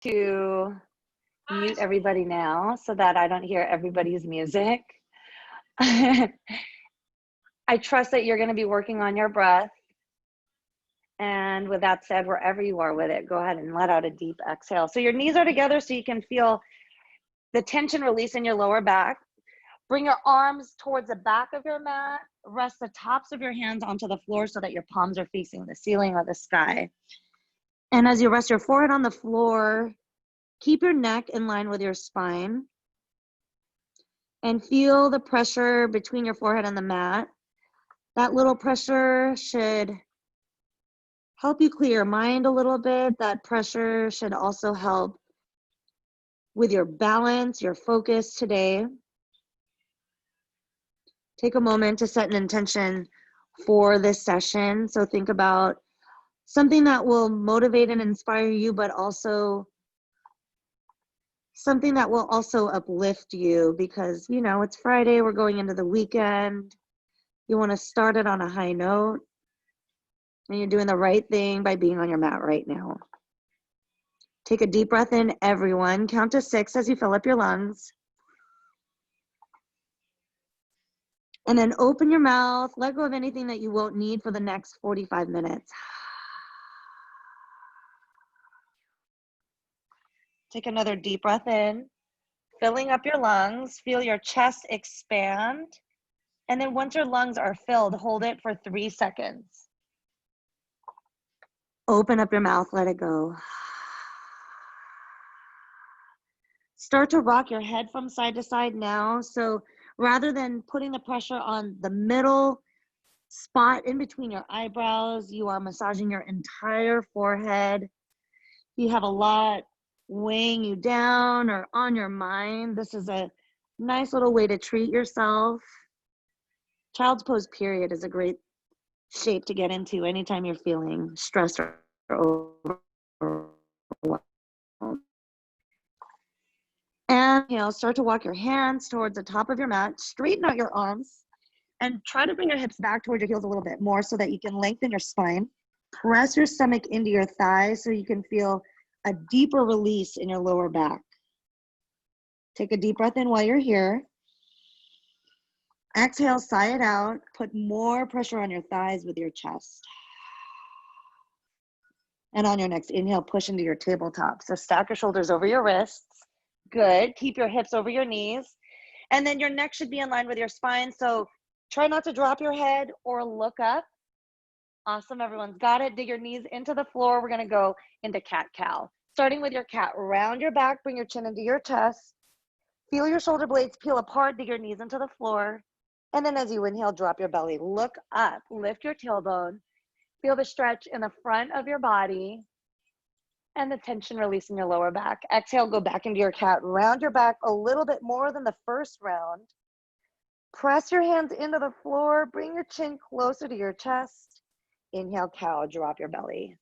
to mute everybody now so that I don't hear everybody's music. I trust that you're going to be working on your breath. And with that said, wherever you are with it, go ahead and let out a deep exhale. So your knees are together so you can feel the tension release in your lower back. Bring your arms towards the back of your mat. Rest the tops of your hands onto the floor so that your palms are facing the ceiling or the sky. And as you rest your forehead on the floor, keep your neck in line with your spine. And feel the pressure between your forehead and the mat. That little pressure should help you clear your mind a little bit. That pressure should also help with your balance, your focus today. Take a moment to set an intention for this session. So think about something that will motivate and inspire you, but also something that will also uplift you because, you know, it's Friday, we're going into the weekend. You want to start it on a high note. And you're doing the right thing by being on your mat right now. Take a deep breath in, everyone. Count to 6 as you fill up your lungs. And then open your mouth. Let go of anything that you won't need for the next 45 minutes. Take another deep breath in, filling up your lungs. Feel your chest expand. And then once your lungs are filled, hold it for 3 seconds. Open up your mouth, let it go. Start to rock your head from side to side now. So rather than putting the pressure on the middle spot in between your eyebrows, you are massaging your entire forehead. You have a lot weighing you down or on your mind. This is a nice little way to treat yourself. Child's pose period is a great shape to get into anytime you're feeling stressed or overwhelmed. And, you know, start to walk your hands towards the top of your mat, straighten out your arms, and try to bring your hips back towards your heels a little bit more so that you can lengthen your spine. Press your stomach into your thighs so you can feel a deeper release in your lower back. Take a deep breath in while you're here. Exhale, sigh it out. Put more pressure on your thighs with your chest. And on your next inhale, push into your tabletop. So stack your shoulders over your wrists. Good. Keep your hips over your knees. And then your neck should be in line with your spine. So try not to drop your head or look up. Awesome. Everyone's got it. Dig your knees into the floor. We're going to go into cat-cow. Starting with your cat, round your back, bring your chin into your chest. Feel your shoulder blades peel apart. Dig your knees into the floor. And then as you inhale, drop your belly. Look up. Lift your tailbone. Feel the stretch in the front of your body and the tension release in your lower back. Exhale, go back into your cat. Round your back a little bit more than the first round. Press your hands into the floor. Bring your chin closer to your chest. Inhale, cow, drop your belly.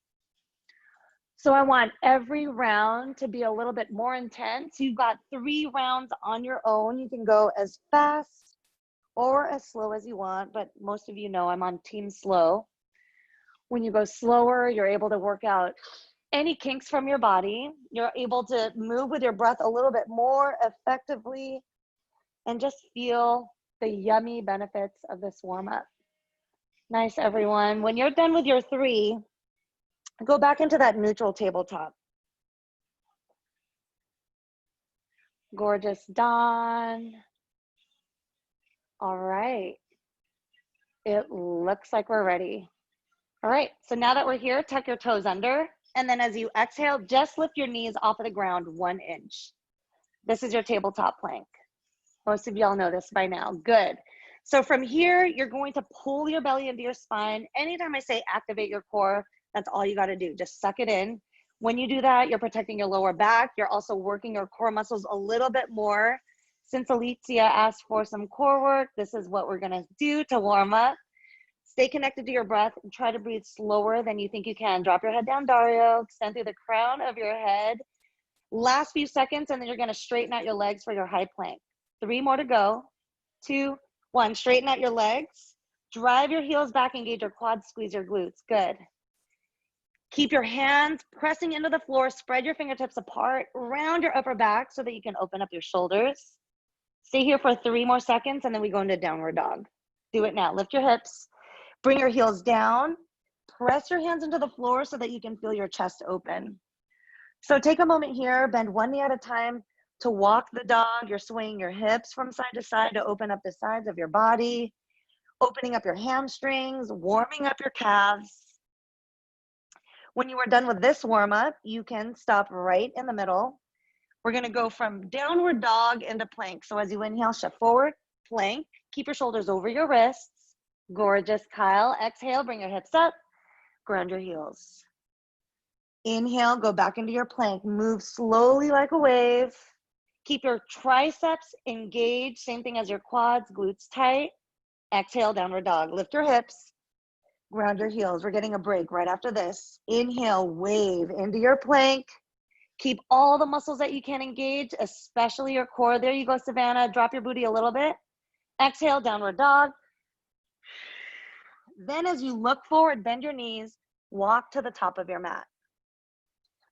So I want every round to be a little bit more intense. You've got 3 rounds on your own. You can go as fast or as slow as you want, but most of you know I'm on team slow. When you go slower, you're able to work out any kinks from your body. You're able to move with your breath a little bit more effectively and just feel the yummy benefits of this warm-up. Nice, everyone. When you're done with your 3, go back into that neutral tabletop. Gorgeous, Dawn. All right. It looks like we're ready. All right, so now that we're here, tuck your toes under, and then as you exhale, just lift your knees off of the ground 1 inch. This is your tabletop plank. Most of y'all know this by now. Good. So from here, you're going to pull your belly into your spine. Anytime I say activate your core, that's all you got to do. Just suck it in. When you do that, you're protecting your lower back. You're also working your core muscles a little bit more. Since Alicia asked for some core work, this is what we're going to do to warm up. Stay connected to your breath and try to breathe slower than you think you can. Drop your head down, Dario. Extend through the crown of your head. Last few seconds, and then you're going to straighten out your legs for your high plank. 3 more to go. 2, 1. Straighten out your legs. Drive your heels back. Engage your quads. Squeeze your glutes. Good. Keep your hands pressing into the floor. Spread your fingertips apart, round your upper back so that you can open up your shoulders. Stay here for 3 more seconds, and then we go into downward dog. Do it now. Lift your hips. Bring your heels down. Press your hands into the floor so that you can feel your chest open. So take a moment here, bend one knee at a time to walk the dog. You're swaying your hips from side to side to open up the sides of your body, opening up your hamstrings, warming up your calves. When you are done with this warm up, you can stop right in the middle. We're gonna go from downward dog into plank. So as you inhale, shift forward, plank. Keep your shoulders over your wrists. Gorgeous, Kyle. Exhale, bring your hips up, ground your heels. Inhale, go back into your plank. Move slowly like a wave. Keep your triceps engaged. Same thing as your quads, glutes tight. Exhale, downward dog. Lift your hips, ground your heels. We're getting a break right after this. Inhale, wave into your plank. Keep all the muscles that you can engage, especially your core. There you go, Savannah. Drop your booty a little bit. Exhale, downward dog. Then as you look forward, bend your knees, walk to the top of your mat.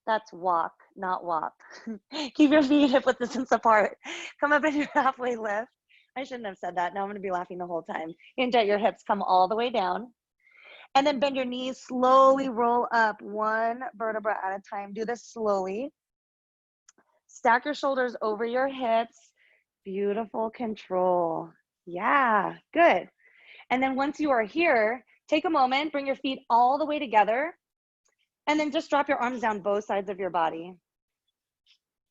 That's walk, not walk. Keep your feet hip width distance apart. Come up into your halfway lift. I shouldn't have said that. Now I'm going to be laughing the whole time. Hinge at your hips, come all the way down. And then bend your knees, slowly roll up one vertebra at a time. Do this slowly. Stack your shoulders over your hips. Beautiful control. Yeah, good. And then once you are here, take a moment, bring your feet all the way together, and then just drop your arms down both sides of your body.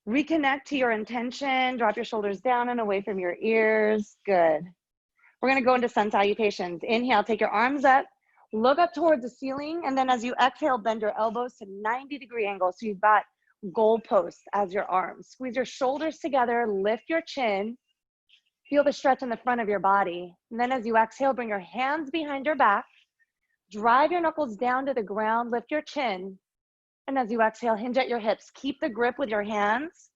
Reconnect to your intention. Drop your shoulders down and away from your ears. Good. We're going to go into sun salutations. Inhale, take your arms up, look up towards the ceiling, and then as you exhale, bend your elbows to 90-degree angle. So you've got goalposts as your arms. Squeeze your shoulders together, lift your chin. Feel the stretch in the front of your body. And then as you exhale, bring your hands behind your back. Drive your knuckles down to the ground, lift your chin. And as you exhale, hinge at your hips. Keep the grip with your hands.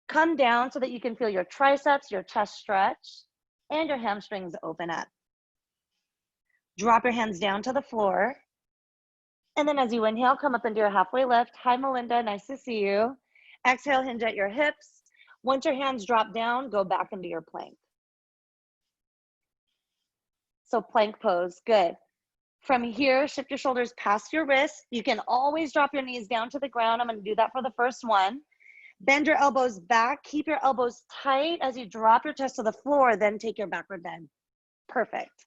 Come down so that you can feel your triceps, your chest stretch, and your hamstrings open up. Drop your hands down to the floor. And then as you inhale, come up into your halfway lift. Hi, Melinda, nice to see you. Exhale, hinge at your hips. Once your hands drop down, go back into your plank. So plank pose, good. From here, shift your shoulders past your wrists. You can always drop your knees down to the ground. I'm going to do that for the first one. Bend your elbows back. Keep your elbows tight as you drop your chest to the floor, then take your backward bend. Perfect.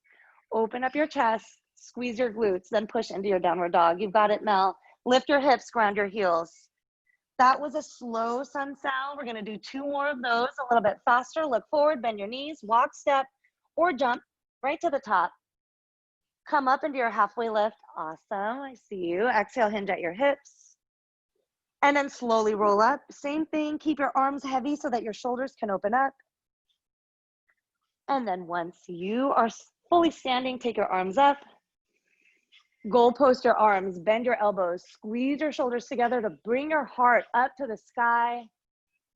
Open up your chest, squeeze your glutes, then push into your downward dog. You've got it, Mel. Lift your hips, ground your heels. That was a slow sun sal. We're going to do 2 more of those a little bit faster. Look forward, bend your knees, walk, step, or jump right to the top. Come up into your halfway lift. Awesome. I see you. Exhale, hinge at your hips. And then slowly roll up. Same thing. Keep your arms heavy so that your shoulders can open up. And then once you are fully standing, take your arms up. Goal post your arms. Bend your elbows. Squeeze your shoulders together to bring your heart up to the sky.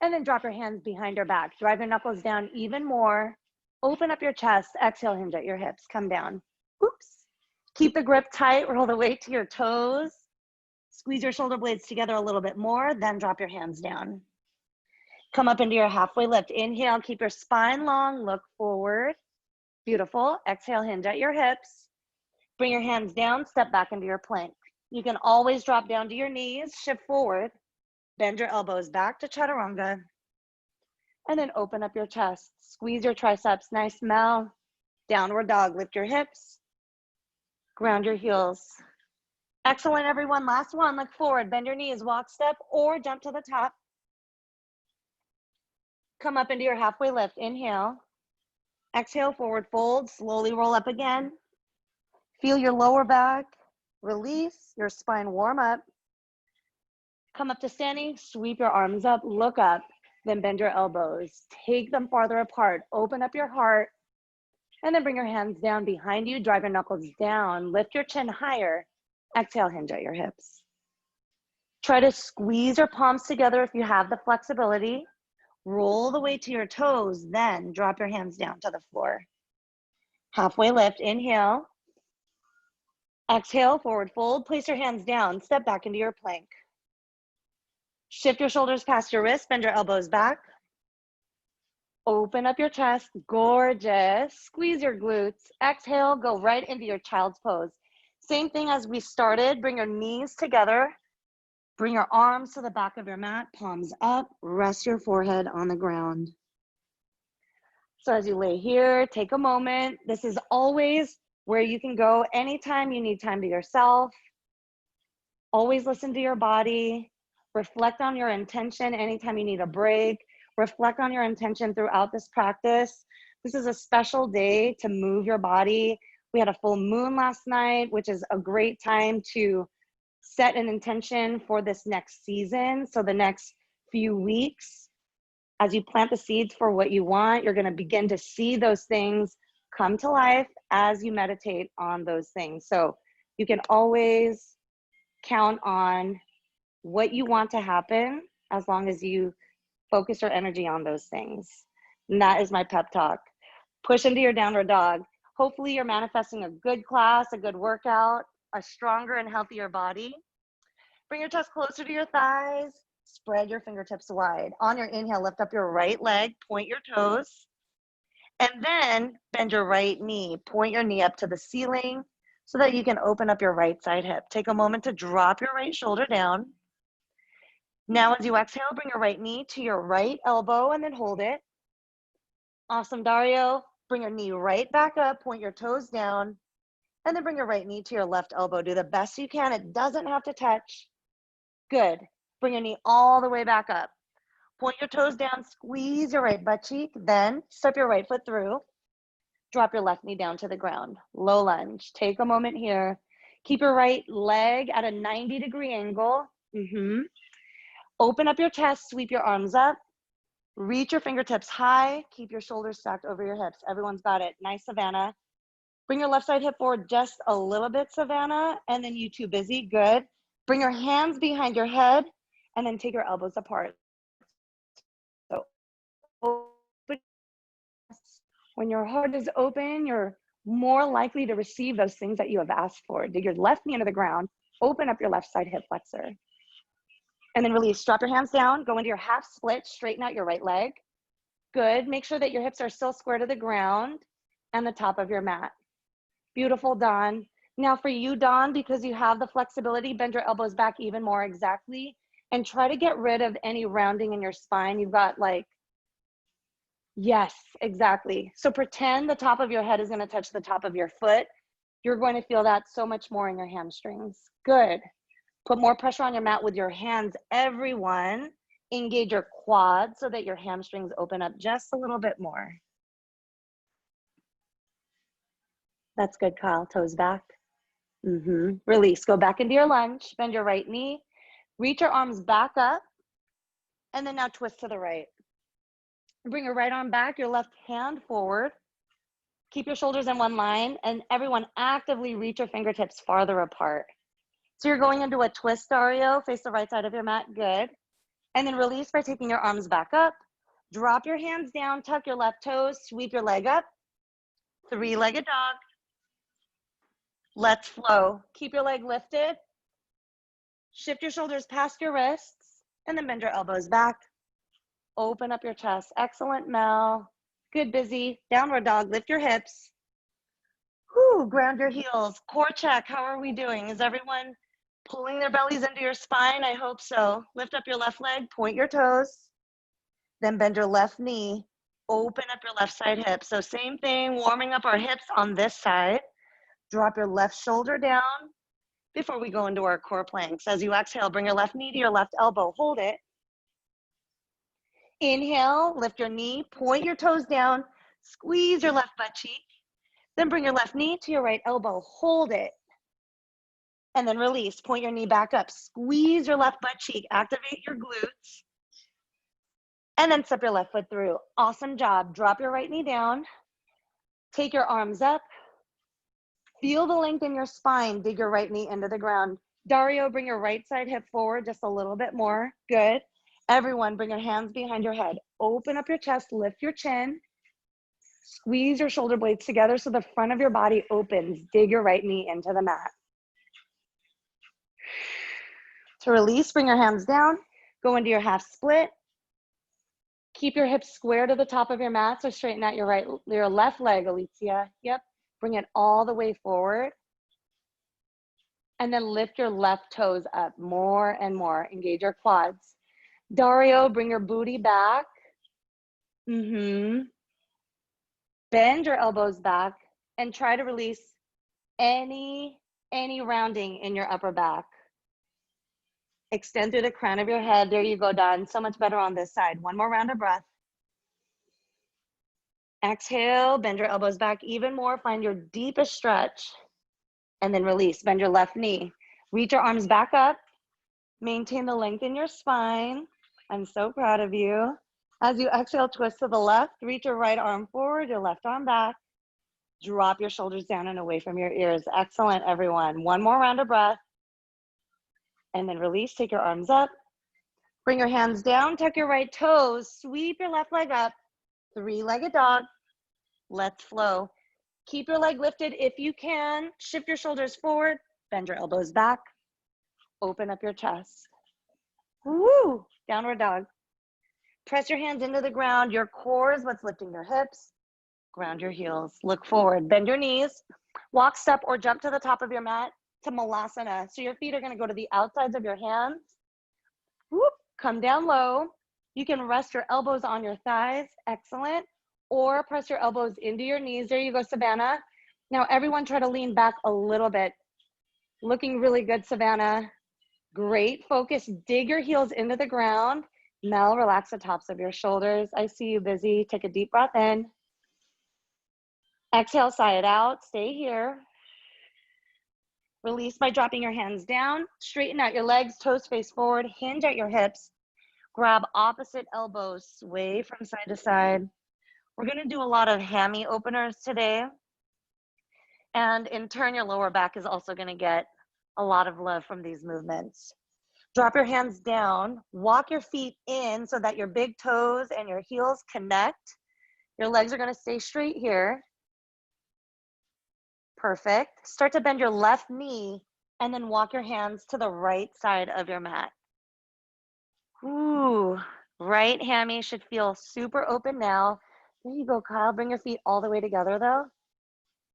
And then drop your hands behind your back. Drive your knuckles down even more. Open up your chest. Exhale, hinge at your hips. Come down. Oops. Keep the grip tight, roll the weight to your toes. Squeeze your shoulder blades together a little bit more, then drop your hands down. Come up into your halfway lift. Inhale, keep your spine long, look forward. Beautiful. Exhale, hinge at your hips. Bring your hands down, step back into your plank. You can always drop down to your knees, shift forward, bend your elbows back to chaturanga, and then open up your chest. Squeeze your triceps, nice, Mel. Downward dog, lift your hips. Ground your heels. Excellent, everyone. Last one. Look forward. Bend your knees. Walk, step, or jump to the top. Come up into your halfway lift. Inhale. Exhale, forward fold. Slowly roll up again. Feel your lower back. Release. Your spine warm up. Come up to standing. Sweep your arms up. Look up. Then bend your elbows. Take them farther apart. Open up your heart. And then bring your hands down behind you. Drive your knuckles down. Lift your chin higher. Exhale, hinge at your hips. Try to squeeze your palms together if you have the flexibility. Roll the weight to your toes. Then drop your hands down to the floor. Halfway lift. Inhale. Exhale, forward fold. Place your hands down. Step back into your plank. Shift your shoulders past your wrists. Bend your elbows back. Open up your chest. Gorgeous. Squeeze your glutes. Exhale, go right into your child's pose. Same thing as we started. Bring your knees together. Bring your arms to the back of your mat. Palms up. Rest your forehead on the ground. So as you lay here, take a moment. This is always where you can go anytime you need time to yourself. Always listen to your body. Reflect on your intention anytime you need a break. Reflect on your intention throughout this practice. This is a special day to move your body. We had a full moon last night, which is a great time to set an intention for this next season. So the next few weeks, as you plant the seeds for what you want, you're going to begin to see those things come to life as you meditate on those things. So you can always count on what you want to happen as long as you focus your energy on those things. And that is my pep talk. Push into your downward dog. Hopefully you're manifesting a good class, a good workout, a stronger and healthier body. Bring your chest closer to your thighs. Spread your fingertips wide. On your inhale, lift up your right leg, point your toes, and then bend your right knee. Point your knee up to the ceiling so that you can open up your right side hip. Take a moment to drop your right shoulder down. Now as you exhale, bring your right knee to your right elbow and then hold it. Awesome, Dario. Bring your knee right back up, point your toes down, and then bring your right knee to your left elbow. Do the best you can. It doesn't have to touch. Good. Bring your knee all the way back up. Point your toes down, squeeze your right butt cheek, then step your right foot through. Drop your left knee down to the ground. Low lunge. Take a moment here. Keep your right leg at a 90-degree angle. Open up your chest, sweep your arms up. Reach your fingertips high. Keep your shoulders stacked over your hips. Everyone's got it. Nice, Savannah. Bring your left side hip forward just a little bit, Savannah, and then you too busy. Good. Bring your hands behind your head and then take your elbows apart. So open. When your heart is open, you're more likely to receive those things that you have asked for. Dig your left knee into the ground. Open up your left side hip flexor. And then release. Drop your hands down. Go into your half split. Straighten out your right leg. Good. Make sure that your hips are still square to the ground and the top of your mat. Beautiful, Dawn. Now for you, Dawn, because you have the flexibility, bend your elbows back even more exactly and try to get rid of any rounding in your spine. You've got like, yes, exactly. So pretend the top of your head is going to touch the top of your foot. You're going to feel that so much more in your hamstrings. Good. Put more pressure on your mat with your hands, everyone. Engage your quads so that your hamstrings open up just a little bit more. That's good, Kyle. Toes back. Release. Go back into your lunge. Bend your right knee. Reach your arms back up. And then now twist to the right. Bring your right arm back, your left hand forward. Keep your shoulders in one line. And everyone actively reach your fingertips farther apart. So you're going into a twist, Dario. Face the right side of your mat. Good. And then release by taking your arms back up. Drop your hands down. Tuck your left toes. Sweep your leg up. Three-legged dog. Let's flow. Keep your leg lifted. Shift your shoulders past your wrists and then bend your elbows back. Open up your chest. Excellent, Mel. Good, busy. Downward dog. Lift your hips. Whew, ground your heels. Core check. How are we doing? Is everyone pulling their bellies into your spine? I hope so. Lift up your left leg. Point your toes. Then bend your left knee. Open up your left side hip. So same thing, warming up our hips on this side. Drop your left shoulder down before we go into our core planks. As you exhale, bring your left knee to your left elbow. Hold it. Inhale, lift your knee, point your toes down, squeeze your left butt cheek. Then bring your left knee to your right elbow. Hold it. And then release. Point your knee back up. Squeeze your left butt cheek. Activate your glutes. And then step your left foot through. Awesome job. Drop your right knee down. Take your arms up. Feel the length in your spine. Dig your right knee into the ground. Dario, bring your right side hip forward just a little bit more. Good. Everyone, bring your hands behind your head. Open up your chest. Lift your chin. Squeeze your shoulder blades together so the front of your body opens. Dig your right knee into the mat. To release, bring your hands down, go into your half split. Keep your hips square to the top of your mat, so straighten out your left leg, Alicia. Yep, bring it all the way forward. And then lift your left toes up more and more. Engage your quads. Dario, bring your booty back. Bend your elbows back and try to release any rounding in your upper back. Extend through the crown of your head. There you go, Don. So much better on this side. One more round of breath. Exhale, bend your elbows back even more. Find your deepest stretch. And then release. Bend your left knee. Reach your arms back up. Maintain the length in your spine. I'm so proud of you. As you exhale, twist to the left. Reach your right arm forward, your left arm back. Drop your shoulders down and away from your ears. Excellent, everyone. One more round of breath. And then release. Take your arms up. Bring your hands down. Tuck your right toes. Sweep your left leg up. Three-legged dog. Let's flow. Keep your leg lifted if you can. Shift your shoulders forward. Bend your elbows back. Open up your chest. Woo! Downward dog. Press your hands into the ground. Your core is what's lifting your hips. Ground your heels. Look forward. Bend your knees. Walk, step, or jump to the top of your mat to Malasana. So your feet are going to go to the outsides of your hands. Whoop. Come down low. You can rest your elbows on your thighs. Excellent. Or press your elbows into your knees. There you go, Savannah. Now everyone try to lean back a little bit. Looking really good, Savannah. Great focus. Dig your heels into the ground. Mel, relax the tops of your shoulders. I see you busy. Take a deep breath in. Exhale, sigh it out. Stay here. Release by dropping your hands down. Straighten out your legs, toes face forward. Hinge at your hips. Grab opposite elbows. Sway from side to side. We're going to do a lot of hammy openers today. And in turn, your lower back is also going to get a lot of love from these movements. Drop your hands down. Walk your feet in so that your big toes and your heels connect. Your legs are going to stay straight here. Perfect. Start to bend your left knee and then walk your hands to the right side of your mat. Ooh, right hammy should feel super open now. There you go, Kyle. Bring your feet all the way together though.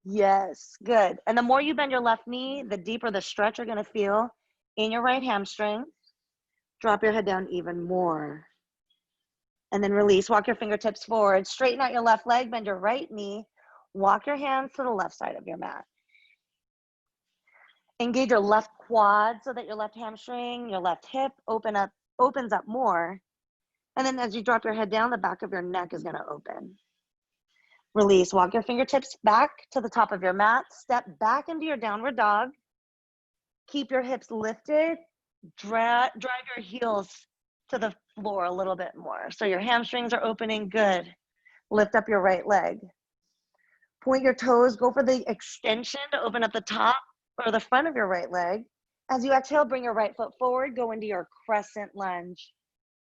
Yes, good. And the more you bend your left knee, the deeper the stretch you're going to feel in your right hamstring. Drop your head down even more. And then release. Walk your fingertips forward. Straighten out your left leg. Bend your right knee. Walk your hands to the left side of your mat. Engage your left quad so that your left hamstring, your left hip opens up more. And then as you drop your head down, the back of your neck is going to open. Release. Walk your fingertips back to the top of your mat. Step back into your downward dog. Keep your hips lifted. Drive your heels to the floor a little bit more. So your hamstrings are opening. Good. Lift up your right leg. Point your toes. Go for the extension to open up the top or the front of your right leg. As you exhale, bring your right foot forward. Go into your crescent lunge.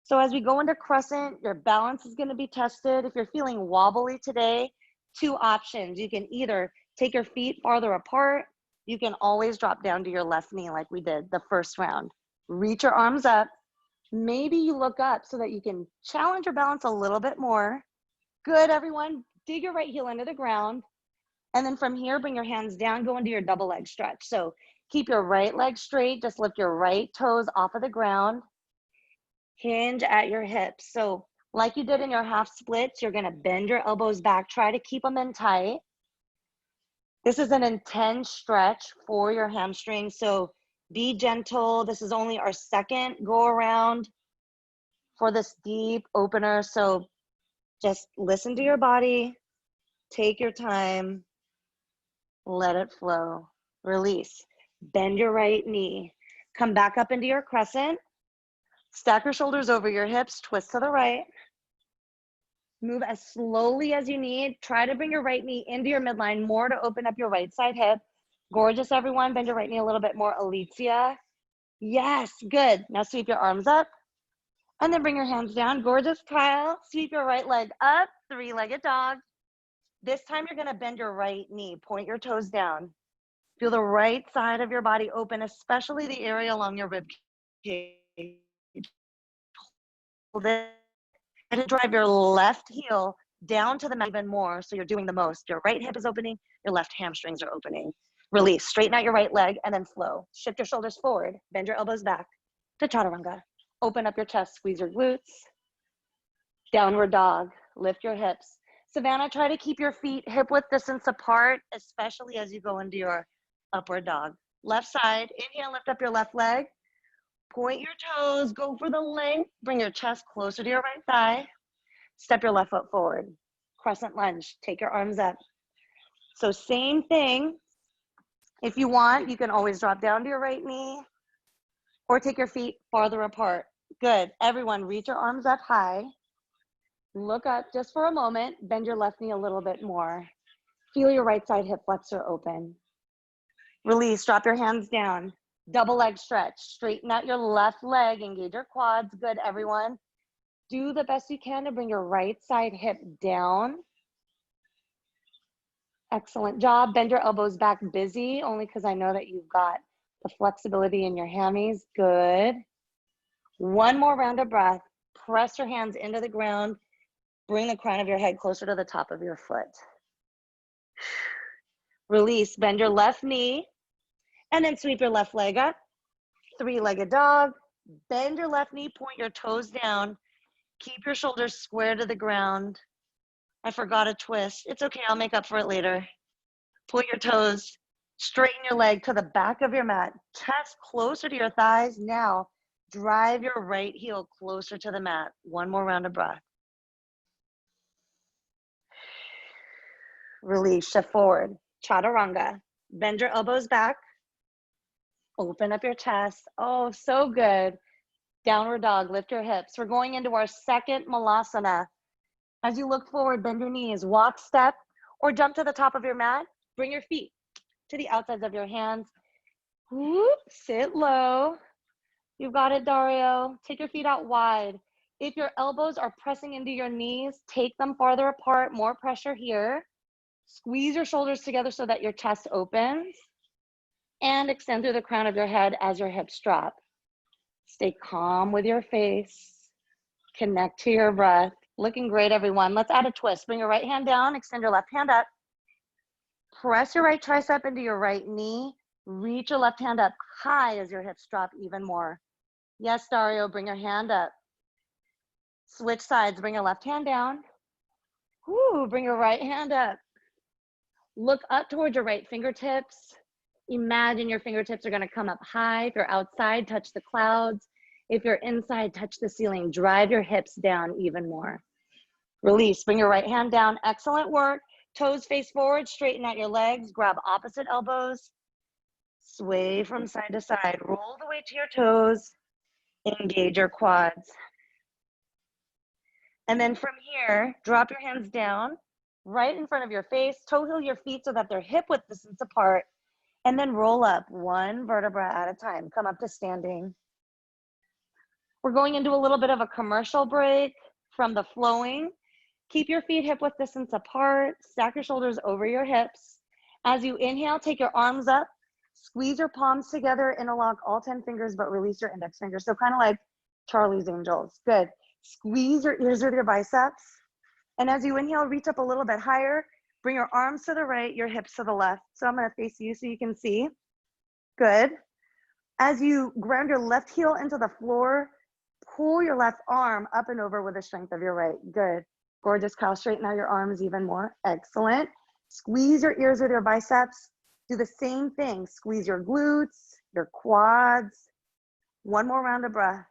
So as we go into crescent, your balance is going to be tested. If you're feeling wobbly today, two options. You can either take your feet farther apart. You can always drop down to your left knee like we did the first round. Reach your arms up. Maybe you look up so that you can challenge your balance a little bit more. Good, everyone. Dig your right heel into the ground. And then from here, bring your hands down, go into your double leg stretch. So keep your right leg straight. Just lift your right toes off of the ground. Hinge at your hips. So like you did in your half splits, you're going to bend your elbows back. Try to keep them in tight. This is an intense stretch for your hamstring. So be gentle. This is only our second go around for this deep opener. So just listen to your body. Take your time. Let it flow. Release. Bend your right knee. Come back up into your crescent. Stack your shoulders over your hips. Twist to the right. Move as slowly as you need. Try to bring your right knee into your midline more to open up your right side hip. Gorgeous, everyone. Bend your right knee a little bit more. Alicia. Yes, good. Now sweep your arms up and then bring your hands down. Gorgeous, Kyle. Sweep your right leg up. Three-legged dog. This time you're going to bend your right knee. Point your toes down. Feel the right side of your body open, especially the area along your rib cage. Hold it. And to drive your left heel down to the mat even more, so you're doing the most. Your right hip is opening, your left hamstrings are opening. Release, straighten out your right leg, and then flow. Shift your shoulders forward, bend your elbows back to chaturanga. Open up your chest, squeeze your glutes. Downward dog, lift your hips. Savannah, try to keep your feet hip width distance apart, especially as you go into your upward dog. Left side, inhale, lift up your left leg. Point your toes, go for the length. Bring your chest closer to your right thigh. Step your left foot forward. Crescent lunge, take your arms up. So same thing. If you want, you can always drop down to your right knee or take your feet farther apart. Good, everyone reach your arms up high. Look up just for a moment, bend your left knee a little bit more. Feel your right side hip flexor open. Release, drop your hands down. Double leg stretch, straighten out your left leg, engage your quads. Good, everyone. Do the best you can to bring your right side hip down. Excellent job. Bend your elbows back, busy, only because I know that you've got the flexibility in your hammies. Good. One more round of breath. Press your hands into the ground. Bring the crown of your head closer to the top of your foot. Release, bend your left knee, and then sweep your left leg up. Three-legged dog. Bend your left knee, point your toes down. Keep your shoulders square to the ground. I forgot a twist. It's okay, I'll make up for it later. Point your toes, straighten your leg to the back of your mat. Chest closer to your thighs. Now, drive your right heel closer to the mat. One more round of breath. Release, shift forward. Chaturanga. Bend your elbows back. Open up your chest. Oh, so good. Downward dog, lift your hips. We're going into our second malasana. As you look forward, bend your knees, walk, step, or jump to the top of your mat. Bring your feet to the outsides of your hands. Whoop, sit low. You've got it, Dario. Take your feet out wide. If your elbows are pressing into your knees, take them farther apart, more pressure here. Squeeze your shoulders together so that your chest opens. And extend through the crown of your head as your hips drop. Stay calm with your face. Connect to your breath. Looking great, everyone. Let's add a twist. Bring your right hand down, extend your left hand up. Press your right tricep into your right knee. Reach your left hand up high as your hips drop even more. Yes, Dario, bring your hand up. Switch sides, bring your left hand down. Woo, bring your right hand up. Look up towards your right fingertips. Imagine your fingertips are gonna come up high. If you're outside, touch the clouds. If you're inside, touch the ceiling. Drive your hips down even more. Release, bring your right hand down. Excellent work. Toes face forward, straighten out your legs. Grab opposite elbows. Sway from side to side. Roll the weight to your toes. Engage your quads. And then from here, drop your hands down right in front of your face. Toe heel your feet so that they're hip width distance apart. And then roll up one vertebra at a time. Come up to standing. We're going into a little bit of a commercial break from the flowing. Keep your feet hip width distance apart. Stack your shoulders over your hips. As you inhale, take your arms up. Squeeze your palms together, interlock all 10 fingers, but release your index fingers. So kind of like Charlie's Angels. Good. Squeeze your ears with your biceps. And as you inhale, reach up a little bit higher. Bring your arms to the right, your hips to the left. So I'm gonna face you so you can see. Good. As you ground your left heel into the floor, pull your left arm up and over with the strength of your right. Good. Gorgeous, Kyle. Straighten out your arms even more. Excellent. Squeeze your ears with your biceps. Do the same thing. Squeeze your glutes, your quads. One more round of breath.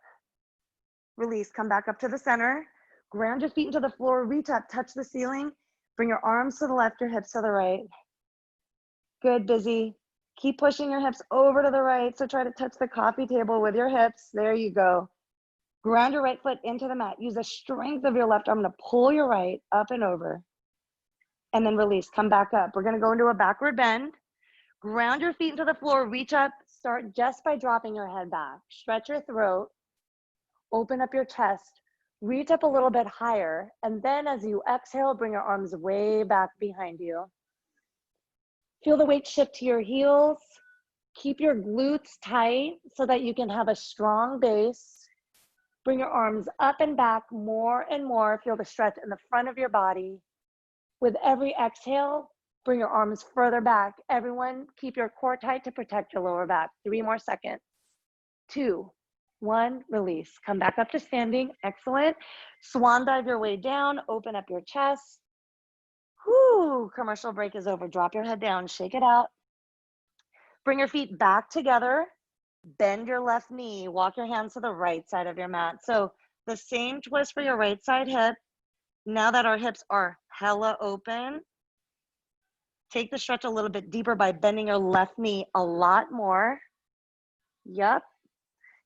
Release. Come back up to the center. Ground your feet into the floor. Reach up. Touch the ceiling. Bring your arms to the left, your hips to the right. Good, busy. Keep pushing your hips over to the right. So try to touch the coffee table with your hips. There you go. Ground your right foot into the mat. Use the strength of your left arm to pull your right up and over. And then release. Come back up. We're going to go into a backward bend. Ground your feet into the floor. Reach up. Start just by dropping your head back. Stretch your throat. Open up your chest. Reach up a little bit higher. And then as you exhale, bring your arms way back behind you. Feel the weight shift to your heels. Keep your glutes tight so that you can have a strong base. Bring your arms up and back more and more. Feel the stretch in the front of your body. With every exhale, bring your arms further back. Everyone, keep your core tight to protect your lower back. 3 more seconds. 2, 1, release. Come back up to standing. Excellent. Swan dive your way down. Open up your chest. Whoo, commercial break is over. Drop your head down, shake it out. Bring your feet back together. Bend your left knee. Walk your hands to the right side of your mat. So the same twist for your right side hip. Now that our hips are hella open, take the stretch a little bit deeper by bending your left knee a lot more. Yep.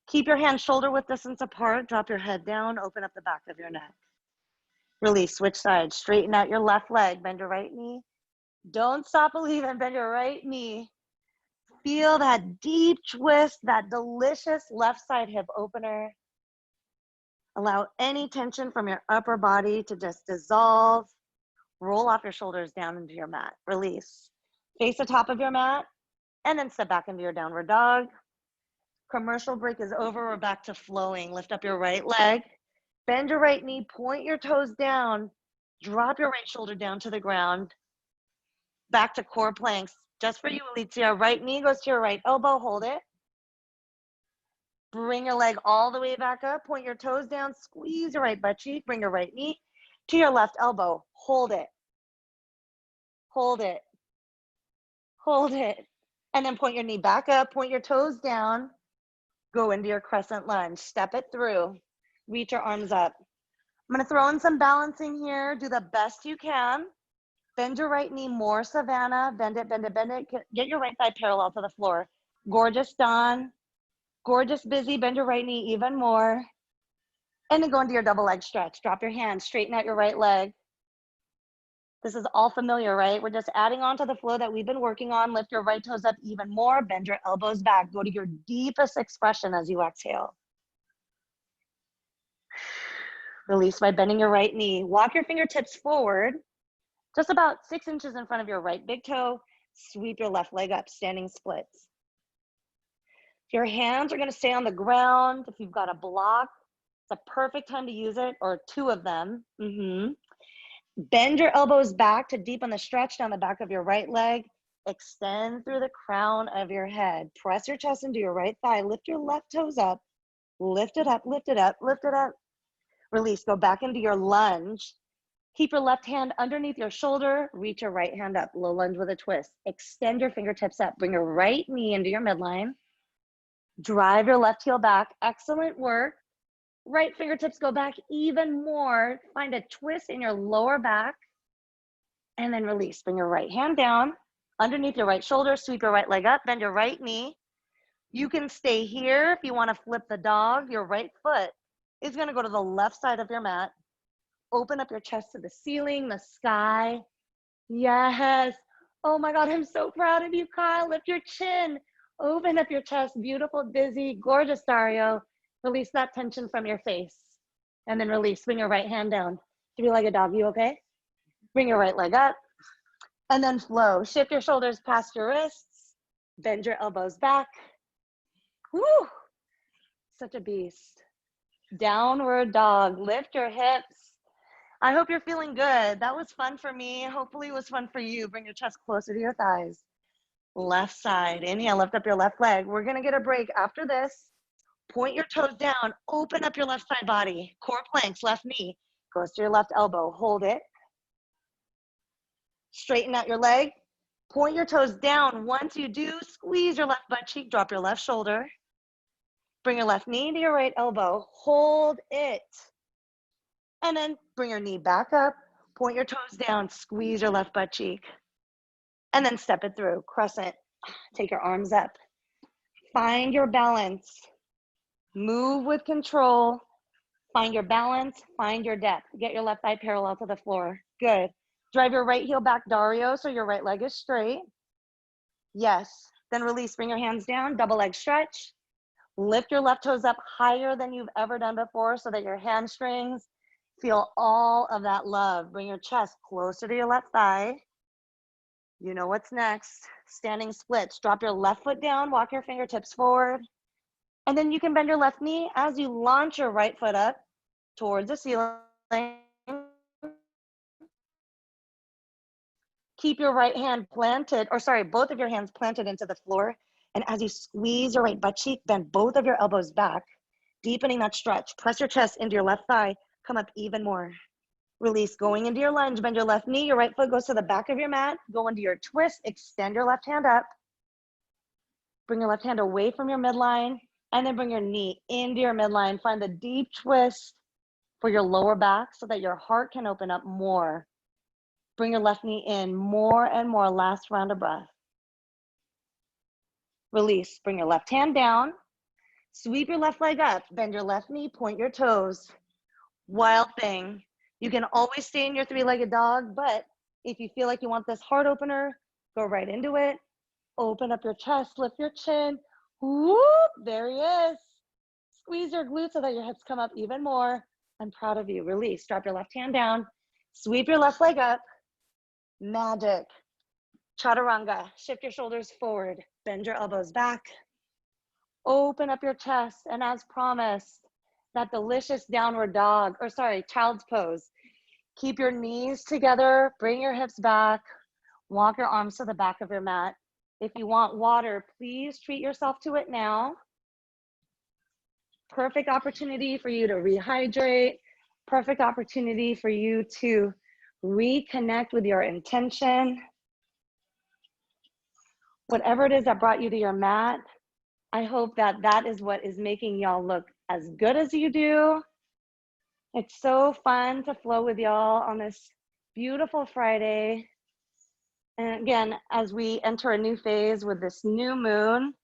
Keep your hands shoulder width distance apart. Drop your head down. Open up the back of your neck. Release, switch sides. Straighten out your left leg. Bend your right knee. Don't stop believing. Bend your right knee. Feel that deep twist, that delicious left side hip opener. Allow any tension from your upper body to just dissolve. Roll off your shoulders down into your mat. Release. Face the top of your mat and then step back into your downward dog. Commercial break is over. We're back to flowing. Lift up your right leg. Bend your right knee. Point your toes down. Drop your right shoulder down to the ground. Back to core planks. Just for you, Alicia. Right knee goes to your right elbow. Hold it. Bring your leg all the way back up. Point your toes down. Squeeze your right butt cheek. Bring your right knee to your left elbow. Hold it. Hold it. Hold it. And then point your knee back up. Point your toes down. Go into your crescent lunge. Step it through. Reach your arms up. I'm going to throw in some balancing here. Do the best you can. Bend your right knee more, Savannah. Bend it, bend it, bend it. Get your right thigh parallel to the floor. Gorgeous, Dawn. Gorgeous, Busy. Bend your right knee even more. And then go into your double leg stretch. Drop your hands. Straighten out your right leg. This is all familiar, right? We're just adding on to the flow that we've been working on. Lift your right toes up even more. Bend your elbows back. Go to your deepest expression as you exhale. Release by bending your right knee. Walk your fingertips forward, just about 6 inches in front of your right big toe. Sweep your left leg up, standing splits. Your hands are going to stay on the ground. If you've got a block, it's a perfect time to use it, or 2 of them. Bend your elbows back to deepen the stretch down the back of your right leg. Extend through the crown of your head. Press your chest into your right thigh. Lift your left toes up. Lift it up, lift it up, lift it up. Release, go back into your lunge. Keep your left hand underneath your shoulder. Reach your right hand up. Low lunge with a twist. Extend your fingertips up. Bring your right knee into your midline. Drive your left heel back. Excellent work. Right fingertips go back even more. Find a twist in your lower back. And then release. Bring your right hand down. Underneath your right shoulder. Sweep your right leg up. Bend your right knee. You can stay here if you want to flip the dog. Your right foot is going to go to the left side of your mat. Open up your chest to the ceiling, the sky. Yes. Oh my God, I'm so proud of you, Kyle. Lift your chin. Open up your chest. Beautiful, Busy, gorgeous, Dario. Release that tension from your face. And then release. Bring your right hand down. 3-legged dog, you okay? Bring your right leg up. And then flow. Shift your shoulders past your wrists. Bend your elbows back. Woo! Such a beast. Downward dog. Lift your hips. I hope you're feeling good. That was fun for me. Hopefully it was fun for you. Bring your chest closer to your thighs. Left side. Inhale, lift up your left leg. We're going to get a break after this. Point your toes down. Open up your left side body. Core planks, left knee. Goes to your left elbow. Hold it. Straighten out your leg. Point your toes down. Once you do, squeeze your left butt cheek. Drop your left shoulder. Bring your left knee to your right elbow. Hold it. And then bring your knee back up. Point your toes down. Squeeze your left butt cheek. And then step it through. Crescent. Take your arms up. Find your balance. Move with control. Find your balance. Find your depth. Get your left thigh parallel to the floor. Good. Drive your right heel back, Dario, so your right leg is straight. Yes. Then release. Bring your hands down. Double leg stretch. Lift your left toes up higher than you've ever done before so that your hamstrings feel all of that love. Bring your chest closer to your left thigh. You know what's next. Standing splits. Drop your left foot down, walk your fingertips forward. And then you can bend your left knee as you launch your right foot up towards the ceiling. Keep your right hand planted, or sorry, both of your hands planted into the floor. And as you squeeze your right butt cheek, bend both of your elbows back, deepening that stretch. Press your chest into your left thigh. Come up even more. Release, going into your lunge. Bend your left knee. Your right foot goes to the back of your mat. Go into your twist. Extend your left hand up. Bring your left hand away from your midline. And then bring your knee into your midline. Find the deep twist for your lower back so that your heart can open up more. Bring your left knee in more and more. Last round of breath. Release. Bring your left hand down. Sweep your left leg up. Bend your left knee. Point your toes. Wild thing. You can always stay in your three-legged dog, but if you feel like you want this heart opener, go right into it. Open up your chest. Lift your chin. Whoop. There he is. Squeeze your glutes so that your hips come up even more. I'm proud of you. Release. Drop your left hand down. Sweep your left leg up. Magic. Chaturanga. Shift your shoulders forward. Bend your elbows back. Open up your chest. And as promised, that delicious downward dog, or sorry, child's pose. Keep your knees together. Bring your hips back. Walk your arms to the back of your mat. If you want water, please treat yourself to it now. Perfect opportunity for you to rehydrate. Perfect opportunity for you to reconnect with your intention. Whatever it is that brought you to your mat, I hope that that is what is making y'all look as good as you do. It's so fun to flow with y'all on this beautiful Friday. And again, as we enter a new phase with this new moon,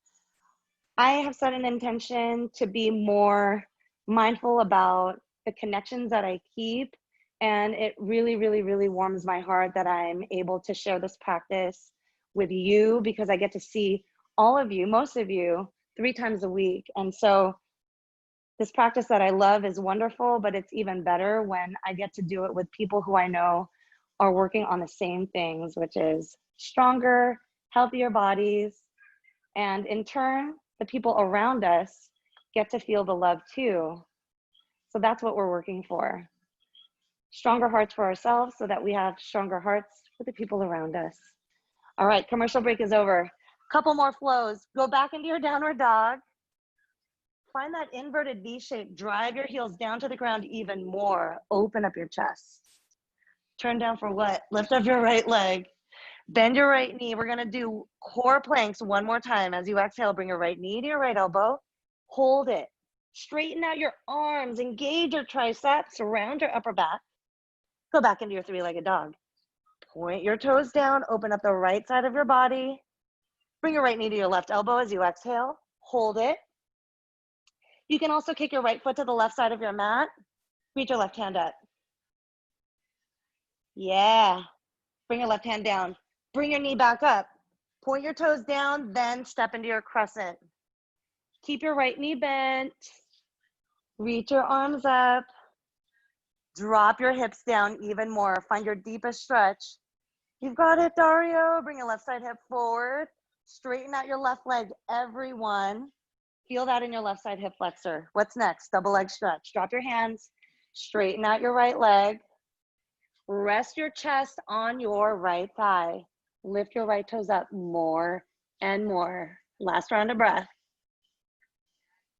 I have set an intention to be more mindful about the connections that I keep. And it really, really, really warms my heart that I'm able to share this practice with you, because I get to see all of you, most of you, 3 times a week. And so this practice that I love is wonderful, but it's even better when I get to do it with people who I know are working on the same things, which is stronger, healthier bodies. And in turn, the people around us get to feel the love too. So that's what we're working for. Stronger hearts for ourselves so that we have stronger hearts for the people around us. All right, commercial break is over. Couple more flows. Go back into your downward dog. Find that inverted V shape. Drive your heels down to the ground even more. Open up your chest. Turn down for what? Lift up your right leg. Bend your right knee. We're going to do core planks one more time. As you exhale, bring your right knee to your right elbow. Hold it. Straighten out your arms. Engage your triceps. Surround your upper back. Go back into your 3-legged dog. Point your toes down. Open up the right side of your body. Bring your right knee to your left elbow as you exhale. Hold it. You can also kick your right foot to the left side of your mat. Reach your left hand up. Yeah. Bring your left hand down. Bring your knee back up. Point your toes down, then step into your crescent. Keep your right knee bent. Reach your arms up. Drop your hips down even more. Find your deepest stretch. You've got it, Dario. Bring your left side hip forward. Straighten out your left leg, everyone. Feel that in your left side hip flexor. What's next? Double leg stretch. Drop your hands. Straighten out your right leg. Rest your chest on your right thigh. Lift your right toes up more and more. Last round of breath.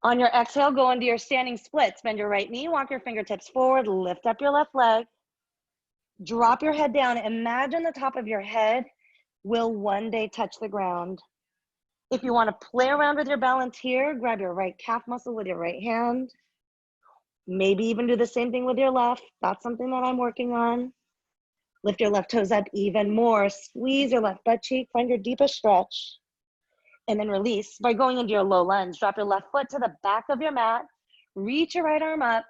On your exhale, go into your standing splits. Bend your right knee, walk your fingertips forward, lift up your left leg. Drop your head down. Imagine the top of your head will one day touch the ground. If you want to play around with your balance here, grab your right calf muscle with your right hand. Maybe even do the same thing with your left. That's something that I'm working on. Lift your left toes up even more. Squeeze your left butt cheek. Find your deepest stretch. And then release by going into your low lunge. Drop your left foot to the back of your mat. Reach your right arm up.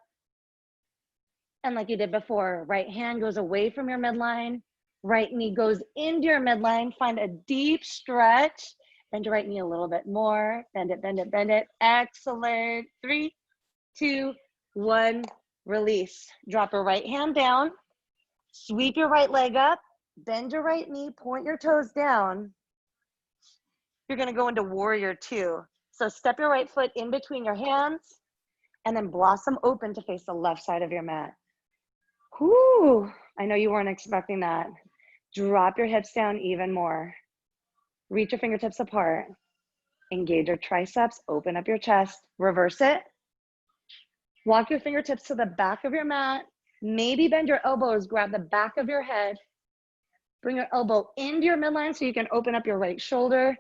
And like you did before, right hand goes away from your midline. Right knee goes into your midline. Find a deep stretch. Bend your right knee a little bit more. Bend it, bend it, bend it. Excellent. 3, 2, 1. Release. Drop your right hand down. Sweep your right leg up. Bend your right knee, point your toes down. You're gonna go into warrior two. So step your right foot in between your hands and then blossom open to face the left side of your mat. Whoo, I know you weren't expecting that. Drop your hips down even more. Reach your fingertips apart. Engage your triceps, open up your chest, reverse it. Walk your fingertips to the back of your mat. Maybe bend your elbows, grab the back of your head. Bring your elbow into your midline so you can open up your right shoulder.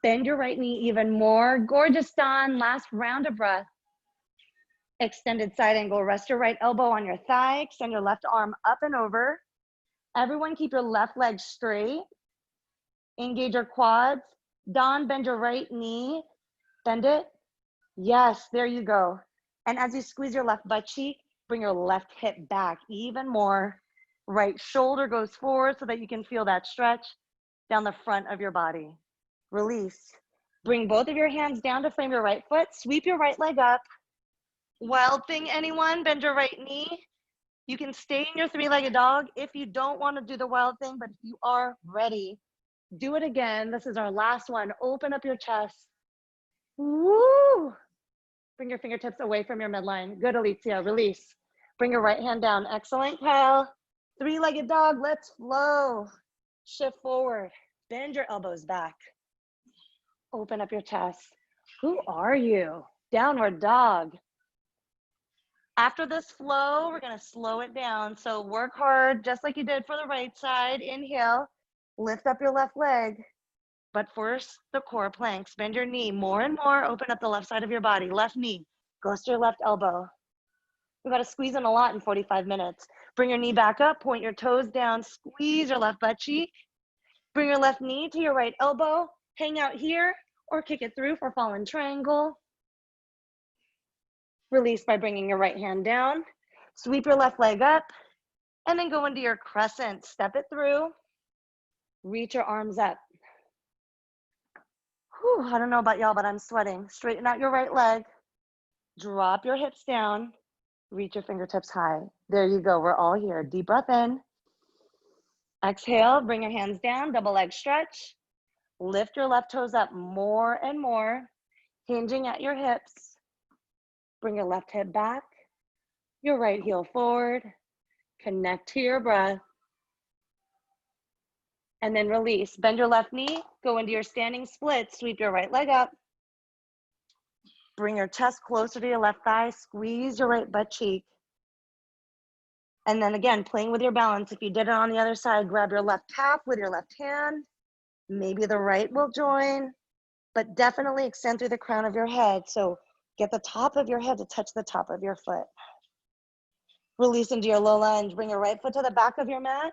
Bend your right knee even more. Gorgeous, Dawn. Last round of breath. Extended side angle. Rest your right elbow on your thigh. Extend your left arm up and over. Everyone keep your left leg straight. Engage your quads. Dawn, bend your right knee. Bend it. Yes, there you go. And as you squeeze your left butt cheek, bring your left hip back even more. Right shoulder goes forward so that you can feel that stretch down the front of your body. Release. Bring both of your hands down to frame your right foot. Sweep your right leg up. Wild thing, anyone? Bend your right knee. You can stay in your three-legged dog if you don't want to do the wild thing, but if you are ready, do it again. This is our last one. Open up your chest. Woo! Bring your fingertips away from your midline. Good, Alicia. Release. Bring your right hand down. Excellent, Kyle. Three-legged dog. Let's flow. Shift forward. Bend your elbows back. Open up your chest. Who are you? Downward dog. After this flow, we're going to slow it down. So work hard, just like you did for the right side. Inhale. Lift up your left leg. But first, the core planks. Bend your knee more and more. Open up the left side of your body. Left knee goes to your left elbow. We've got to squeeze in a lot in 45 minutes. Bring your knee back up. Point your toes down. Squeeze your left butt cheek. Bring your left knee to your right elbow. Hang out here or kick it through for fallen triangle. Release by bringing your right hand down. Sweep your left leg up. And then go into your crescent. Step it through. Reach your arms up. Whew, I don't know about y'all, but I'm sweating. Straighten out your right leg. Drop your hips down. Reach your fingertips high. There you go. We're all here. Deep breath in. Exhale. Bring your hands down. Double leg stretch. Lift your left toes up more and more. Hinging at your hips. Bring your left hip back. Your right heel forward. Connect to your breath. And then release. Bend your left knee. Go into your standing split. Sweep your right leg up. Bring your chest closer to your left thigh. Squeeze your right butt cheek. And then again, playing with your balance. If you did it on the other side, grab your left calf with your left hand. Maybe the right will join, but definitely extend through the crown of your head. So get the top of your head to touch the top of your foot. Release into your low lunge. Bring your right foot to the back of your mat.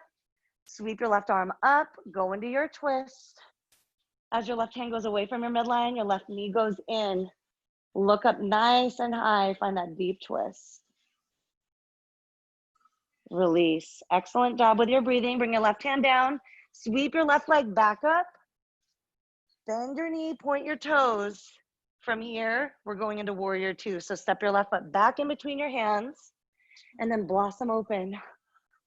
Sweep your left arm up. Go into your twist. As your left hand goes away from your midline, your left knee goes in. Look up nice and high. Find that deep twist. Release. Excellent job with your breathing. Bring your left hand down. Sweep your left leg back up. Bend your knee, point your toes. From here, we're going into warrior two. So step your left foot back in between your hands and then blossom open.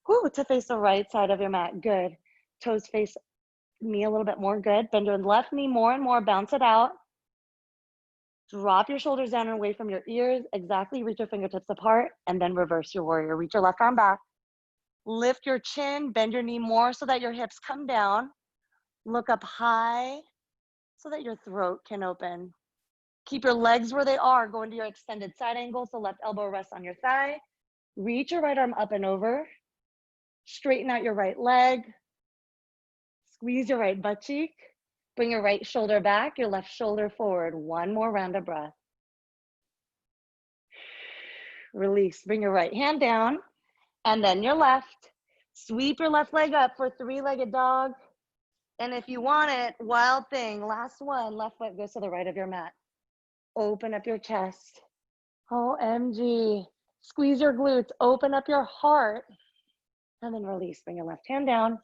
Woo, to face the right side of your mat. Good. Toes face me a little bit more. Good. Bend your left knee more and more. Bounce it out. Drop your shoulders down and away from your ears. Exactly. Reach your fingertips apart and then reverse your warrior. Reach your left arm back. Lift your chin. Bend your knee more so that your hips come down. Look up high so that your throat can open. Keep your legs where they are. Go into your extended side angle. So left elbow rests on your thigh. Reach your right arm up and over. Straighten out your right leg. Squeeze your right butt cheek. Bring your right shoulder back, your left shoulder forward. One more round of breath. Release. Bring your right hand down and then your left. Sweep your left leg up for three-legged dog. And if you want it, wild thing. Last one. Left foot goes to the right of your mat. Open up your chest. OMG. Squeeze your glutes. Open up your heart. And then release. Bring your left hand down.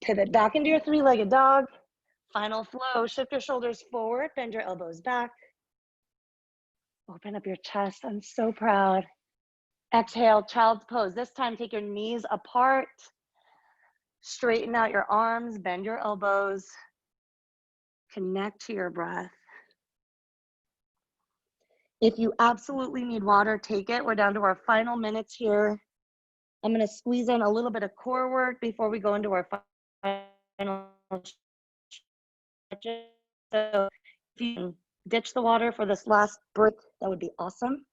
Pivot back into your three-legged dog. Final flow. Shift your shoulders forward. Bend your elbows back. Open up your chest. I'm so proud. Exhale, child's pose. This time, take your knees apart. Straighten out your arms, bend your elbows, connect to your breath. If you absolutely need water, take it. We're down to our final minutes here. I'm going to squeeze in a little bit of core work before we go into our final stretches. So if you can ditch the water for this last break, that would be awesome.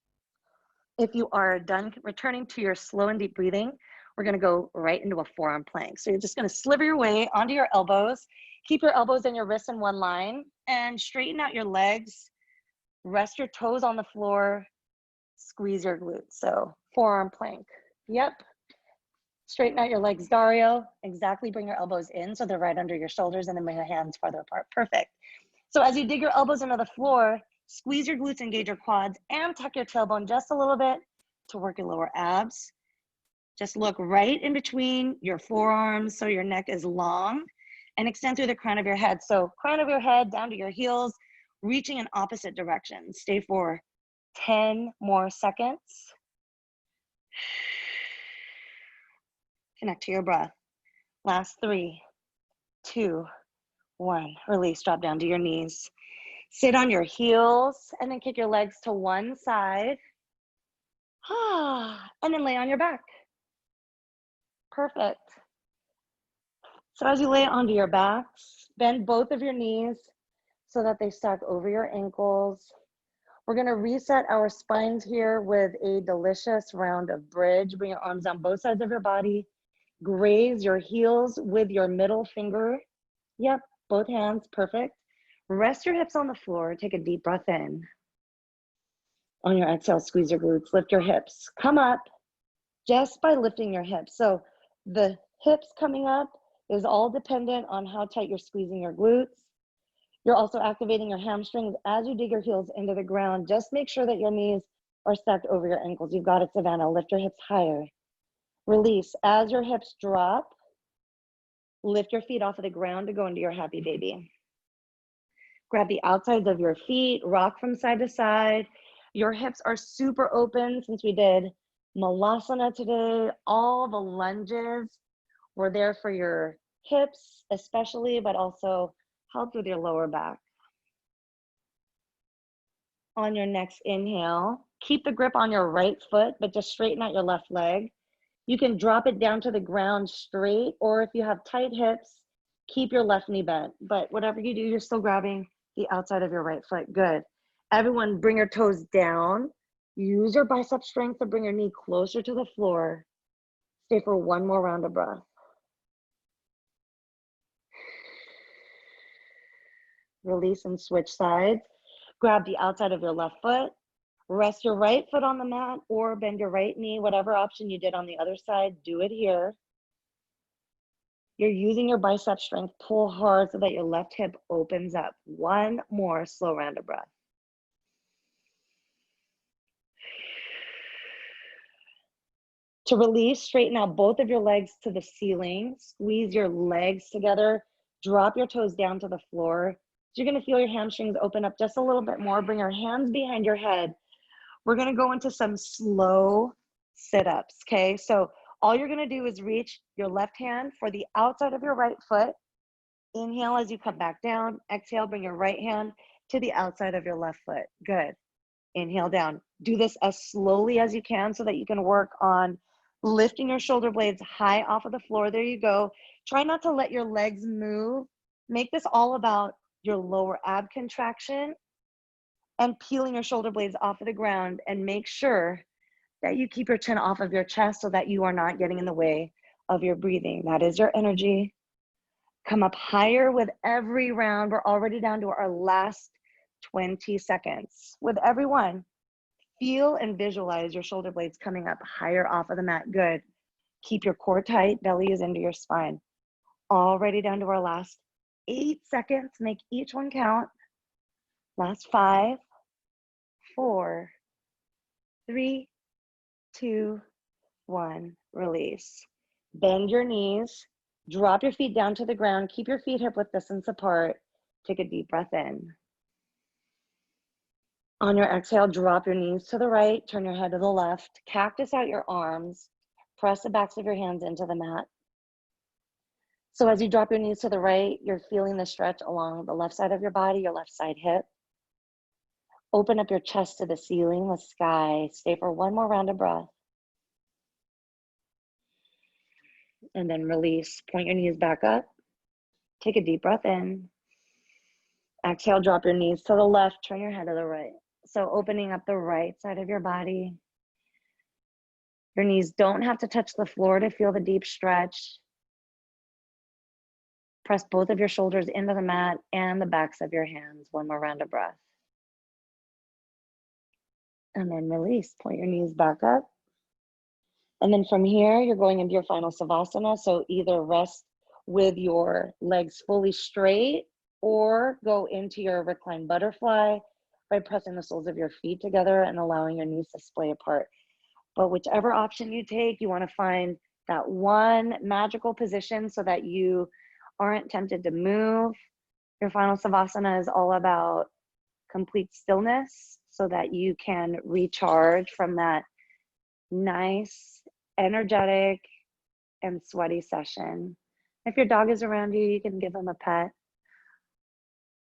If you are done returning to your slow and deep breathing, we're going to go right into a forearm plank. So you're just going to sliver your way onto your elbows. Keep your elbows and your wrists in one line and straighten out your legs. Rest your toes on the floor. Squeeze your glutes. So forearm plank. Yep. Straighten out your legs, Dario. Exactly. Bring your elbows in so they're right under your shoulders, and then bring your hands farther apart. Perfect. So as you dig your elbows into the floor, squeeze your glutes, engage your quads, and tuck your tailbone just a little bit to work your lower abs. Just look right in between your forearms so your neck is long, and extend through the crown of your head. So crown of your head down to your heels, reaching in opposite directions. Stay for 10 more seconds. Connect to your breath. Last 3, 2, 1. Release, drop down to your knees. Sit on your heels and then kick your legs to one side. And then lay on your back. Perfect. So as you lay onto your backs, bend both of your knees so that they stack over your ankles. We're going to reset our spines here with a delicious round of bridge. Bring your arms on both sides of your body. Graze your heels with your middle finger. Yep, both hands, perfect. Rest your hips on the floor. Take a deep breath in. On your exhale, squeeze your glutes, lift your hips. Come up just by lifting your hips. So the hips coming up is all dependent on how tight you're squeezing your glutes. You're also activating your hamstrings as you dig your heels into the ground. Just make sure that your knees are stacked over your ankles. You've got it, Savannah. Lift your hips higher. Release. As your hips drop, lift your feet off of the ground to go into your happy baby. Grab the outsides of your feet, rock from side to side. Your hips are super open since we did Malasana today. All the lunges were there for your hips especially, but also helped with your lower back. On your next inhale, keep the grip on your right foot, but just straighten out your left leg. You can drop it down to the ground straight, or if you have tight hips, keep your left knee bent. But whatever you do, you're still grabbing the outside of your right foot. Good. Everyone, bring your toes down. Use your bicep strength to bring your knee closer to the floor. Stay for one more round of breath. Release and switch sides. Grab the outside of your left foot. Rest your right foot on the mat or bend your right knee, whatever option you did on the other side, do it here. You're using your bicep strength, pull hard so that your left hip opens up. One more slow round of breath. To release, straighten out both of your legs to the ceiling. Squeeze your legs together. Drop your toes down to the floor. You're gonna feel your hamstrings open up just a little bit more. Bring your hands behind your head. We're gonna go into some slow sit-ups, okay? So all you're gonna do is reach your left hand for the outside of your right foot. Inhale as you come back down. Exhale, bring your right hand to the outside of your left foot. Good. Inhale down. Do this as slowly as you can so that you can work on lifting your shoulder blades high off of the floor. There you go. Try not to let your legs move. Make this all about your lower ab contraction and peeling your shoulder blades off of the ground, and make sure that you keep your chin off of your chest so that you are not getting in the way of your breathing. That is your energy. Come up higher with every round. We're already down to our last 20 seconds. With every one, feel and visualize your shoulder blades coming up higher off of the mat. Good. Keep your core tight, belly is into your spine. Already down to our last 8 seconds. Make each one count. Last 5, 4, 3, 2, 1. Release. Bend your knees. Drop your feet down to the ground. Keep your feet hip width distance apart. Take a deep breath in. On your exhale, drop your knees to the right. Turn your head to the left. Cactus out your arms. Press the backs of your hands into the mat. So as you drop your knees to the right, you're feeling the stretch along the left side of your body, your left side hip. Open up your chest to the ceiling, the sky. Stay for one more round of breath. And then release. Point your knees back up. Take a deep breath in. Exhale, drop your knees to the left, turn your head to the right. So opening up the right side of your body. Your knees don't have to touch the floor to feel the deep stretch. Press both of your shoulders into the mat and the backs of your hands. One more round of breath. And then release. Point your knees back up. And then from here, you're going into your final Savasana. So either rest with your legs fully straight or go into your reclined butterfly by pressing the soles of your feet together and allowing your knees to splay apart. But whichever option you take, you want to find that one magical position so that you aren't tempted to move. Your final Savasana is all about complete stillness so that you can recharge from that nice, energetic, and sweaty session. If your dog is around you, you can give him a pet.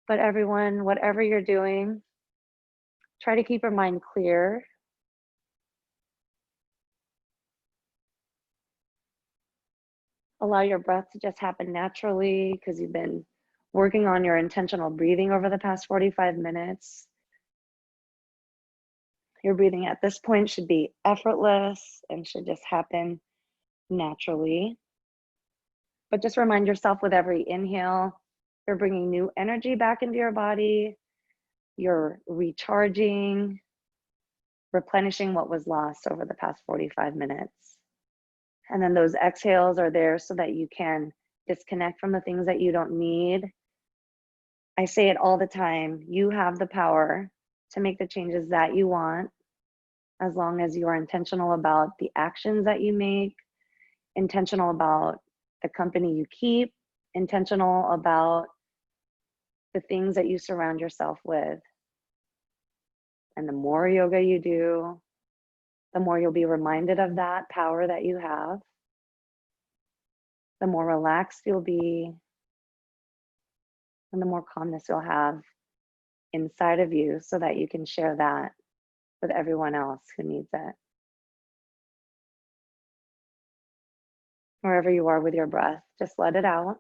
But everyone, whatever you're doing, try to keep your mind clear. Allow your breath to just happen naturally because you've been working on your intentional breathing over the past 45 minutes. Your breathing at this point should be effortless and should just happen naturally. But just remind yourself with every inhale, you're bringing new energy back into your body. You're recharging, replenishing what was lost over the past 45 minutes. And then those exhales are there so that you can disconnect from the things that you don't need. I say it all the time, you have the power to make the changes that you want as long as you are intentional about the actions that you make, intentional about the company you keep, intentional about the things that you surround yourself with. And the more yoga you do, the more you'll be reminded of that power that you have, the more relaxed you'll be, and the more calmness you'll have inside of you so that you can share that with everyone else who needs it. Wherever you are with your breath, just let it out.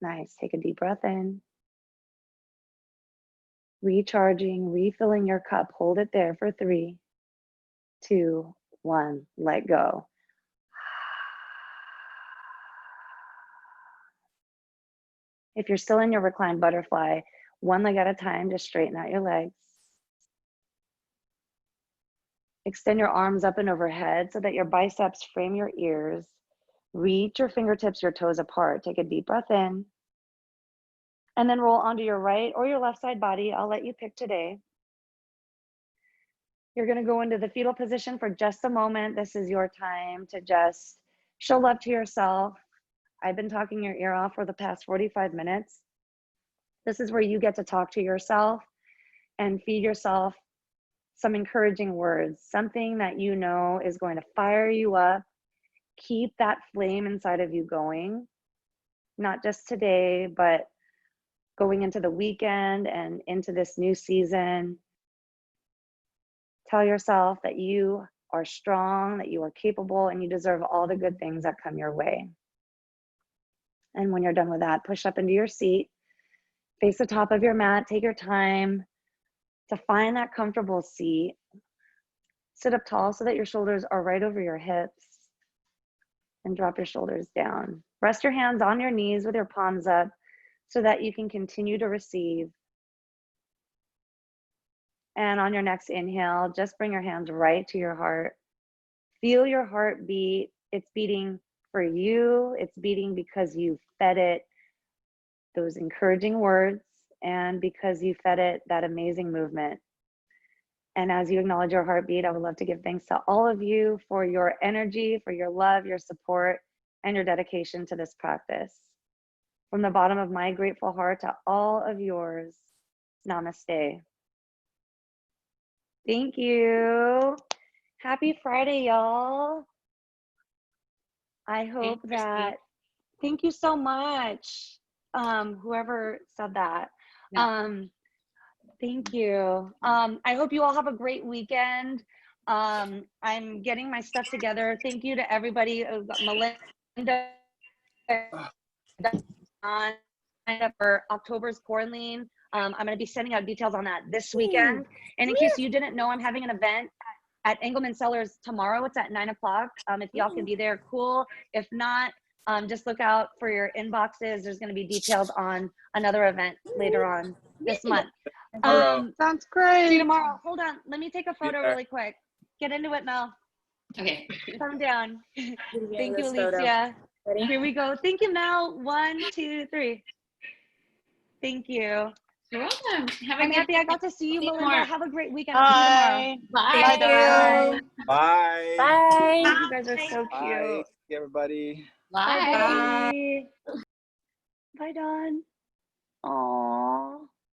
Nice. Take a deep breath in. Recharging, refilling your cup. Hold it there for 3, 2, 1. Let go. If you're still in your reclined butterfly, one leg at a time, just straighten out your legs. Extend your arms up and overhead so that your biceps frame your ears. Reach your fingertips, your toes apart. Take a deep breath in. And then roll onto your right or your left side body. I'll let you pick today. You're going to go into the fetal position for just a moment. This is your time to just show love to yourself. I've been talking your ear off for the past 45 minutes. This is where you get to talk to yourself and feed yourself some encouraging words, something that you know is going to fire you up, keep that flame inside of you going, not just today, but going into the weekend and into this new season. Tell yourself that you are strong, that you are capable, and you deserve all the good things that come your way. And when you're done with that, push up into your seat, face the top of your mat, take your time to find that comfortable seat. Sit up tall so that your shoulders are right over your hips and drop your shoulders down. Rest your hands on your knees with your palms up so that you can continue to receive. And on your next inhale, just bring your hands right to your heart. Feel your heart beat. It's beating for you. It's beating because you fed it those encouraging words and because you fed it that amazing movement. And as you acknowledge your heartbeat, I would love to give thanks to all of you for your energy, for your love, your support, and your dedication to this practice. From the bottom of my grateful heart to all of yours, namaste. Thank you. Happy Friday, y'all. I hope that, thank you so much. Whoever said that. Thank you. I hope you all have a great weekend. I'm getting my stuff together. Thank you to everybody. Melinda, on up for October's quaranLEAN. I'm going to be sending out details on that this weekend. And in case you didn't know, I'm having an event at Engelman Cellars tomorrow. It's at 9 o'clock. If y'all can be there, cool. If not, just look out for your inboxes. There's going to be details on another event later on this month. Sounds great. See you tomorrow. Hold on. Let me take a photo really quick. Get into it, Mel. Okay. Calm down. Thank you, Alicia. Ready? Here we go. Thank you, Mel. 1, 2, 3. Thank you. You're welcome. I'm happy I got to see you, Melinda. Tomorrow. Have a great weekend. I'll see you tomorrow. Bye. Thank you. Bye. Bye. You guys are so cute. Bye, everybody. Bye. Bye, Dawn. Aww.